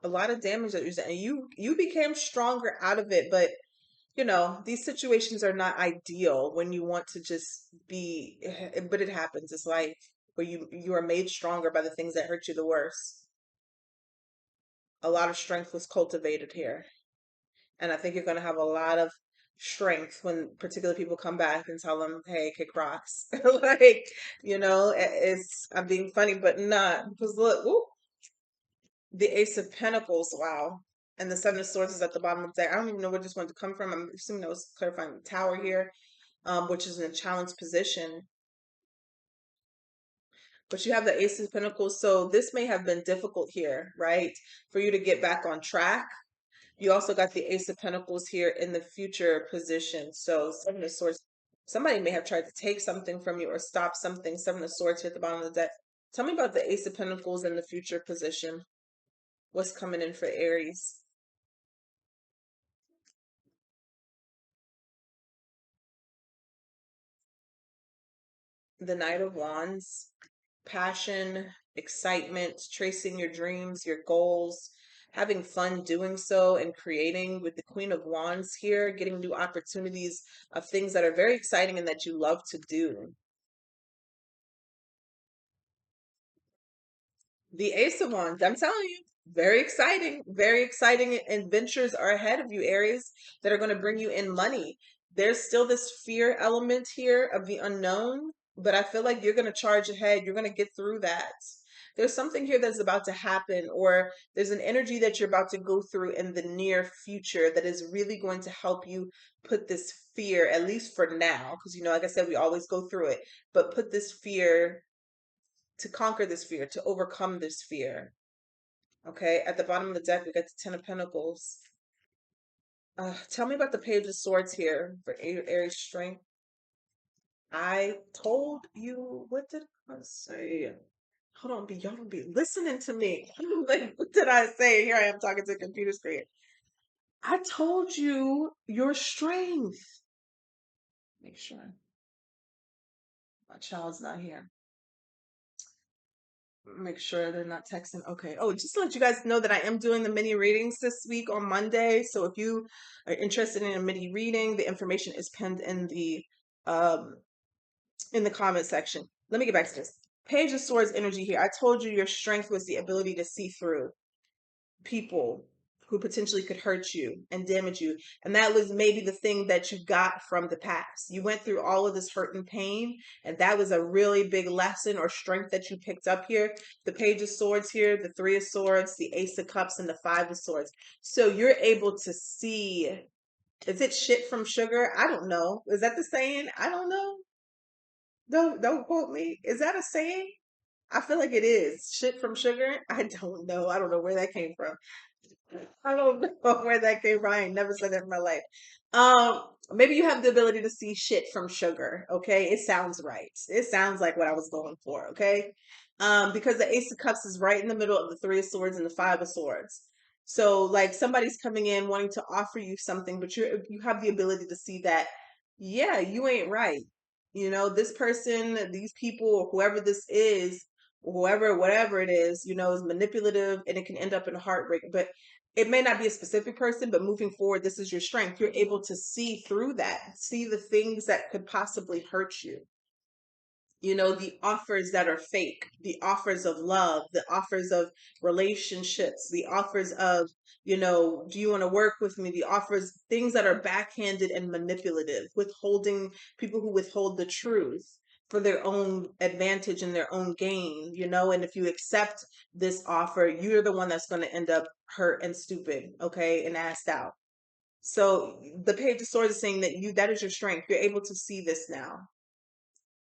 A lot of damage that was done. And you became stronger out of it, but you know, these situations are not ideal when you want to just be, but it happens. It's life where you are made stronger by the things that hurt you the worst. A lot of strength was cultivated here. And I think you're going to have a lot of strength when particular people come back and tell them, hey, kick rocks. Like, you know, it's, I'm being funny, but not because look, ooh, the Ace of Pentacles, wow. And the Seven of Swords is at the bottom of the deck. I don't even know where this one to come from. I'm assuming that was clarifying the Tower here, which is in a challenged position. But you have the Ace of Pentacles, so this may have been difficult here, right? For you to get back on track. You also got the Ace of Pentacles here in the future position. So Seven of Swords, somebody may have tried to take something from you or stop something. Seven of Swords here at the bottom of the deck. Tell me about the Ace of Pentacles in the future position. What's coming in for Aries? The Knight of Wands, passion, excitement, tracing your dreams, your goals, having fun doing so and creating with the Queen of Wands here, getting new opportunities of things that are very exciting and that you love to do. The Ace of Wands, I'm telling you, very exciting adventures are ahead of you, Aries, that are going to bring you in money. There's still this fear element here of the unknown, but I feel like you're going to charge ahead. You're going to get through that. There's something here that's about to happen, or there's an energy that you're about to go through in the near future that is really going to help you put this fear, at least for now, because, you know, like I said, we always go through it, but put this fear to conquer this fear, to overcome this fear. Okay, at the bottom of the deck, we got the Ten of Pentacles. Tell me about the Page of Swords here for Aries strength. I told you, what did I say? Hold on, y'all don't be listening to me. Like, what did I say? Here I am talking to a computer screen. I told you your strength. Make sure my child's not here. Make sure they're not texting. Okay. Oh, just to let you guys know that I am doing the mini readings this week on Monday. So if you are interested in a mini reading, the information is pinned um in the comment section. Let me get back to this. Page of Swords energy here. I told you your strength was the ability to see through people who potentially could hurt you and damage you. And that was maybe the thing that you got from the past. You went through all of this hurt and pain, and that was a really big lesson or strength that you picked up here. The Page of Swords here, the Three of Swords, the Ace of Cups, and the Five of Swords. So you're able to see, is it shit from sugar? I don't know. Is that the saying? I don't know. Don't quote me. Is that a saying? I feel like it is. Shit from sugar? I don't know. I don't know where that came from. I don't know where that came from. I ain't never said that in my life. Maybe you have the ability to see shit from sugar. Okay, it sounds right. It sounds like what I was going for. Okay, because the Ace of Cups is right in the middle of the Three of Swords and the Five of Swords. So, like, somebody's coming in wanting to offer you something, but you have the ability to see that, yeah, you ain't right. You know, this person, these people, or whoever this is, whoever, whatever it is, is manipulative and it can end up in heartbreak. But it may not be a specific person, but moving forward, this is your strength. You're able to see through that, see the things that could possibly hurt you. The offers that are fake, the offers of love, the offers of relationships, the offers of, do you want to work with me? The offers, things that are backhanded and manipulative, withholding, people who withhold the truth for their own advantage and their own gain, and if you accept this offer, you're the one that's going to end up hurt and stupid, okay, and asked out. So the Page of Swords is saying that is your strength. You're able to see this now.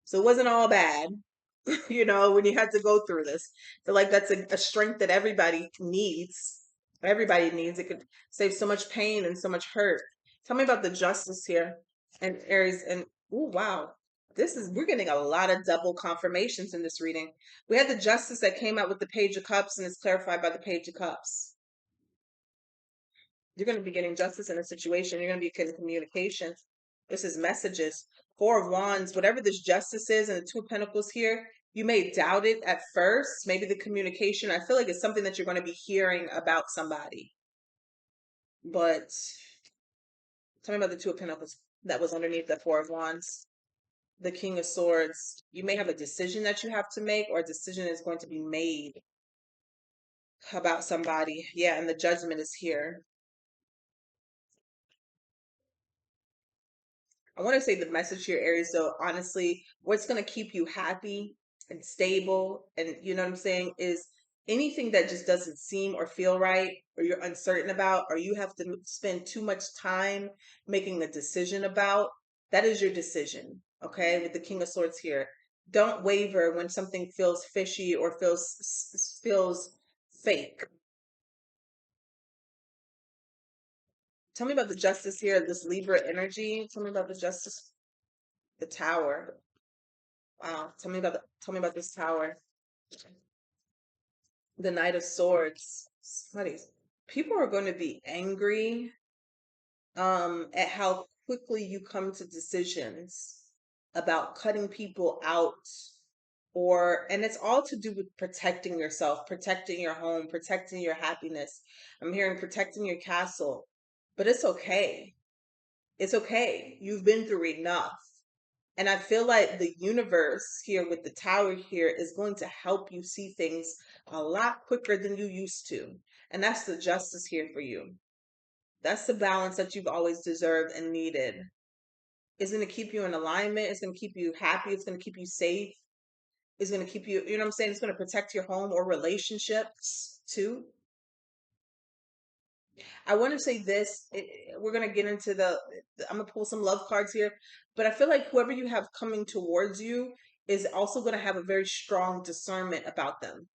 So it wasn't all bad, when you had to go through this. I feel like that's a strength that everybody needs. Everybody needs. It could save so much pain and so much hurt. Tell me about the Justice here and Aries. And oh, wow. We're getting a lot of double confirmations in this reading. We had the Justice that came out with the Page of Cups and is clarified by the Page of Cups. You're going to be getting justice in a situation. You're going to be getting communication. This is messages. Four of Wands, whatever this justice is, and the Two of Pentacles here, you may doubt it at first. Maybe the communication, I feel like it's something that you're going to be hearing about somebody. But tell me about the Two of Pentacles that was underneath the Four of Wands. The King of Swords. You may have a decision that you have to make, or a decision is going to be made about somebody. Yeah, and the Judgment is here. I want to say the message here, Aries, so honestly, what's going to keep you happy and stable, and you know what I'm saying, is anything that just doesn't seem or feel right, or you're uncertain about, or you have to spend too much time making a decision about, that is your decision, okay? With the King of Swords here. Don't waver when something feels fishy or feels fake. Tell me about the Justice here, this Libra energy. Tell me about the Justice, the Tower. Wow. Tell me about this Tower. The Knight of Swords. People are going to be angry at how quickly you come to decisions about cutting people out, and it's all to do with protecting yourself, protecting your home, protecting your happiness. I'm hearing protecting your castle, but it's okay. It's okay. You've been through enough. And I feel like the universe here with the Tower here is going to help you see things a lot quicker than you used to. And that's the justice here for you. That's the balance that you've always deserved and needed. It's going to keep you in alignment. It's going to keep you happy. It's going to keep you safe. It's going to keep you, you know what I'm saying? It's going to protect your home or relationships too. I want to say this. We're going to get into I'm going to pull some love cards here, but I feel like whoever you have coming towards you is also going to have a very strong discernment about them.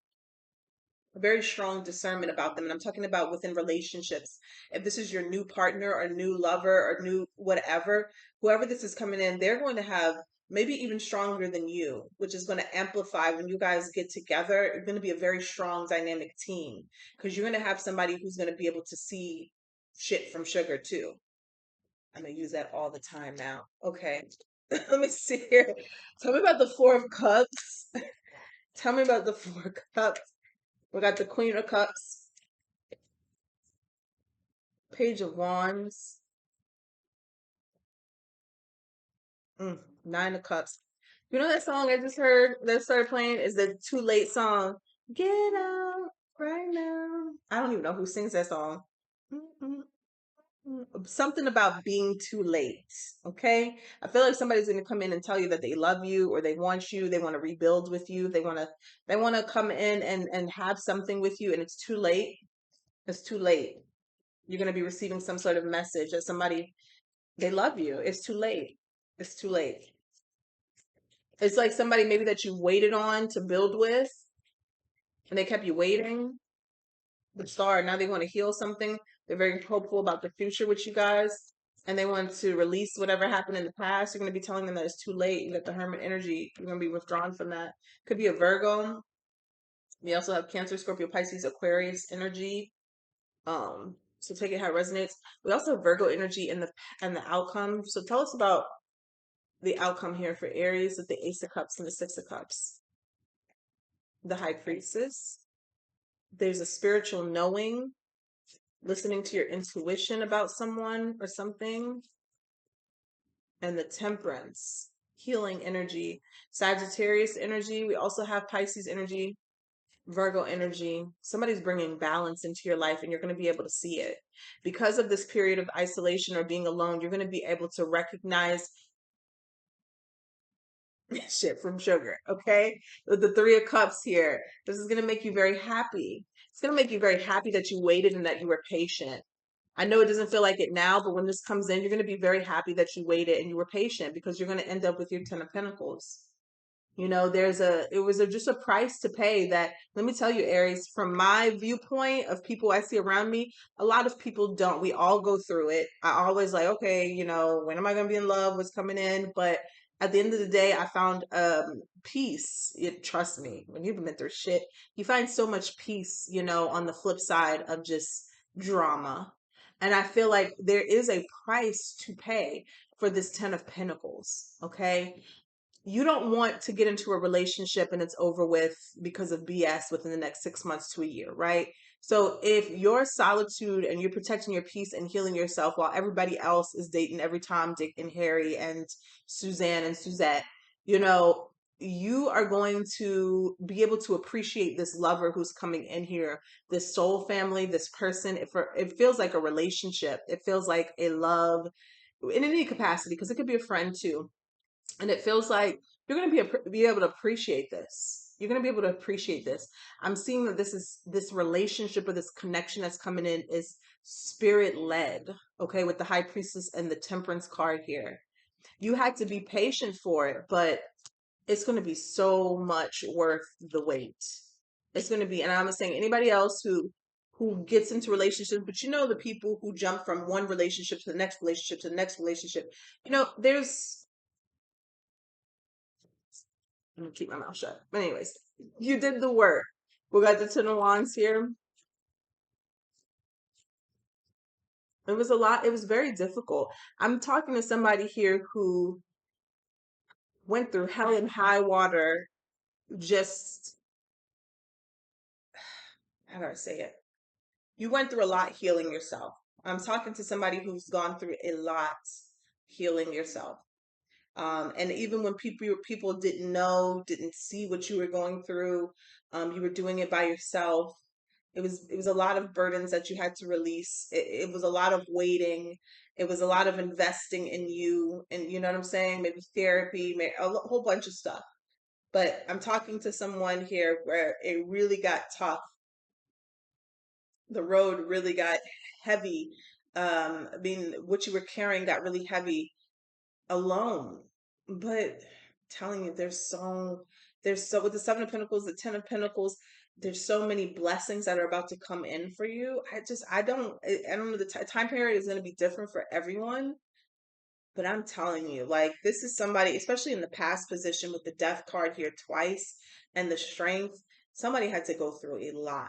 A very strong discernment about them. And I'm talking about within relationships. If this is your new partner or new lover or new whatever, whoever this is coming in, they're going to have maybe even stronger than you, which is going to amplify when you guys get together. It's going to be a very strong dynamic team because you're going to have somebody who's going to be able to see shit from sugar too. I'm going to use that all the time now. Okay. Let me see here. Tell me about the Four of Cups. Tell me about the Four of Cups. We got the Queen of Cups. Page of Wands. Nine of Cups. You know that song I just heard that started playing is the Too Late song. Get out right now. I don't even know who sings that song. Something about being too late. Okay. I feel like somebody's going to come in and tell you that they love you or they want you. They want to rebuild with you. They want to come in and have something with you, and it's too late. It's too late. You're going to be receiving some sort of message that somebody, they love you. It's too late. It's too late. It's like somebody maybe that you waited on to build with, and they kept you waiting. The Star, now they want to heal something. They're very hopeful about the future with you guys, and they want to release whatever happened in the past. You're going to be telling them that it's too late. You got the Hermit energy. You're going to be withdrawn from that. Could be a Virgo. We also have Cancer, Scorpio, Pisces, Aquarius energy. So take it how it resonates. We also have Virgo energy in the outcome. So tell us about the outcome here for Aries with the Ace of Cups and the Six of Cups. the High Priestess. There's a spiritual knowing, listening to your intuition about someone or something. And the Temperance, healing energy, Sagittarius energy. We also have Pisces energy, Virgo energy. Somebody's bringing balance into your life and you're going to be able to see it. Because of this period of isolation or being alone, you're going to be able to recognize shit from sugar, okay? With the Three of Cups here, this is going to make you very happy. It's going to make you very happy that you waited and that you were patient. I know it doesn't feel like it now, but when this comes in, you're going to be very happy that you waited and you were patient because you're going to end up with your Ten of Pentacles. You know, it was just a price to pay that, let me tell you, Aries, from my viewpoint of people I see around me, a lot of people don't. We all go through it. I always like, okay, you know, when am I going to be in love? What's coming in? But at the end of the day, I found peace. Trust me, when you've been through shit, you find so much peace, you know, on the flip side of just drama. And I feel like there is a price to pay for this Ten of Pentacles, okay? You don't want to get into a relationship and it's over with because of BS within the next 6 months to a year, right? So if your solitude and you're protecting your peace and healing yourself while everybody else is dating every Tom, Dick, and Harry and Suzanne and Suzette, you know, you are going to be able to appreciate this lover who's coming in here, this soul family, this person. It feels like a relationship. It feels like a love in any capacity because it could be a friend too, and it feels like you're going to be able to appreciate this. You're going to be able to appreciate this. I'm seeing that this relationship or this connection that's coming in is spirit led. Okay, with the High Priestess and the Temperance card here, you had to be patient for it, but it's going to be so much worth the wait. It's going to be, and I'm saying anybody else who gets into relationships, but you know, the people who jump from one relationship to the next relationship to the next relationship, you know, I'm gonna keep my mouth shut. But anyways, you did the work. We got the Ten of Wands here. It was a lot. It was very difficult. I'm talking to somebody here who went through hell and high water. Just, how do I say it? You went through a lot healing yourself. I'm talking to somebody who's gone through a lot healing yourself. And even when people didn't know, didn't see what you were going through, you were doing it by yourself. It was a lot of burdens that you had to release. It was a lot of waiting. It was a lot of investing in you, and you know what I'm saying? Maybe therapy, maybe whole bunch of stuff. But I'm talking to someone here where it really got tough. The road really got heavy. I mean, what you were carrying got really heavy alone. But telling you, there's so with the Seven of Pentacles, the Ten of Pentacles, there's so many blessings that are about to come in for you. I don't know, the time period is going to be different for everyone, but I'm telling you, like, this is somebody, especially in the past position with the Death card here twice and the Strength, somebody had to go through a lot.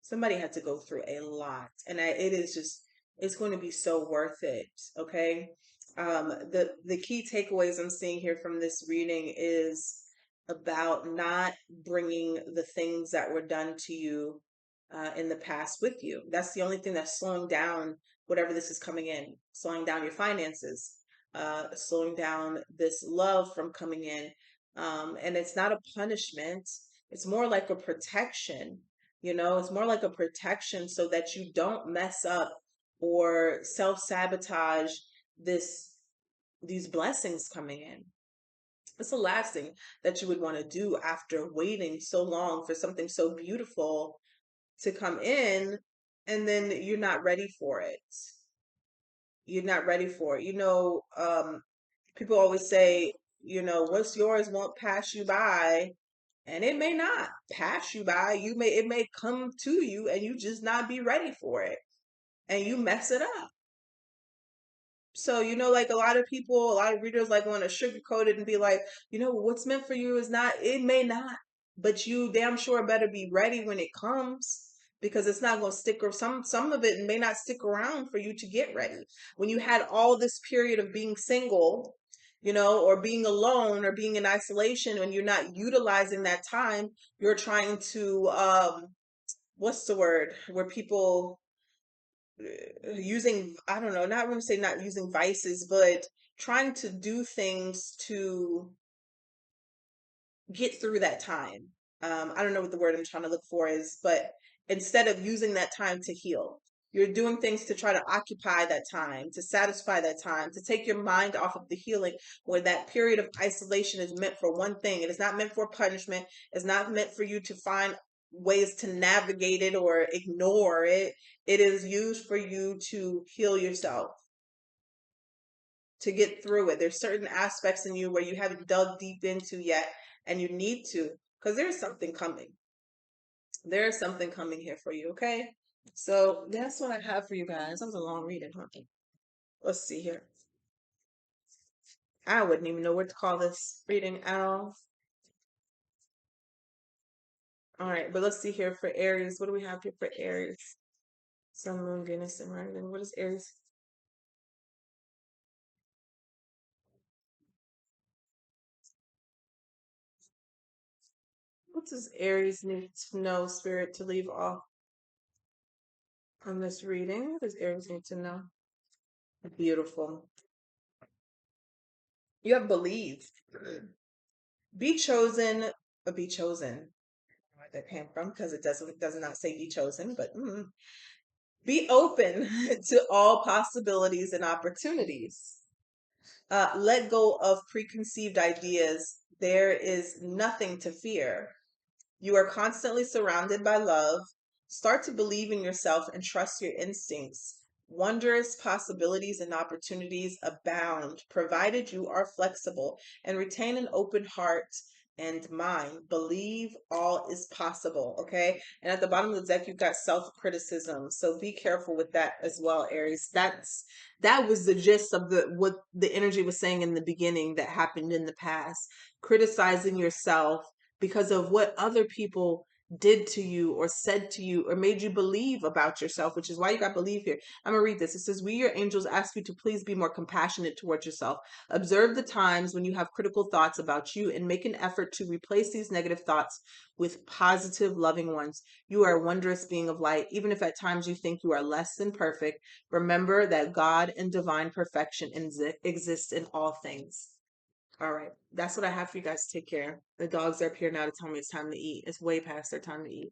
Somebody had to go through a lot. And it is just, it's going to be so worth it. Okay. The key takeaways I'm seeing here from this reading is about not bringing the things that were done to you in the past with you. That's the only thing that's slowing down whatever this is coming in, slowing down your finances, slowing down this love from coming in. And it's not a punishment, it's more like a protection. You know, it's more like a protection so that you don't mess up or self-sabotage this these blessings coming in. It's the last thing that you would want to do after waiting so long for something so beautiful to come in, and then you're not ready for it. You're not ready for it. You know, people always say, you know, what's yours won't pass you by, and it may not pass you by. It may come to you and you just not be ready for it, and you mess it up. So, you know, like a lot of people, a lot of readers like want to sugarcoat it and be like, you know, what's meant for you is not, it may not, but you damn sure better be ready when it comes, because it's not going to stick, or some of it may not stick around for you to get ready. When you had all this period of being single, or being alone or being in isolation, when you're not utilizing that time, you're trying to, what's the word, where people using, I don't know, not going to say not using vices, but trying to do things to get through that time. I don't know what the word I'm trying to look for is, but instead of using that time to heal, you're doing things to try to occupy that time, to satisfy that time, to take your mind off of the healing, where that period of isolation is meant for one thing. It is not meant for punishment. It's not meant for you to find ways to navigate it or ignore it. It is used for you to heal yourself, to get through it. There's certain aspects in you where you haven't dug deep into yet, and you need to, because there's something coming. There's something coming here for you, okay? So that's what I have for you guys. That was a long reading, huh? Let's see here. I wouldn't even know what to call this reading at all. All right, but let's see here for Aries. What do we have here for Aries? Sun, Moon, Venus, and Rising. What is Aries? What does Aries need to know, Spirit, to leave off on this reading? What does Aries need to know? Beautiful. You have believed. Be chosen, be chosen. Where that came from, because it does not say be chosen, but be open to all possibilities and opportunities. Let go of preconceived ideas. There is nothing to fear. You are constantly surrounded by love. Start to believe in yourself and trust your instincts. Wondrous possibilities and opportunities abound, provided you are flexible and retain an open heart and mind. Believe all is possible, okay? And at the bottom of the deck, you've got self-criticism. So be careful with that as well, Aries. That was the gist of what the energy was saying in the beginning that happened in the past. Criticizing yourself because of what other people did to you or said to you or made you believe about yourself, which is why you got believe here. I'm gonna read this. It says, we, your angels, ask you to please be more compassionate towards yourself. Observe the times when you have critical thoughts about you and make an effort to replace these negative thoughts with positive, loving ones. You are a wondrous being of light. Even if at times you think you are less than perfect, remember that God and divine perfection exist in all things. All right. That's what I have for you guys. Take care. The dogs are up here now to tell me it's time to eat. It's way past their time to eat.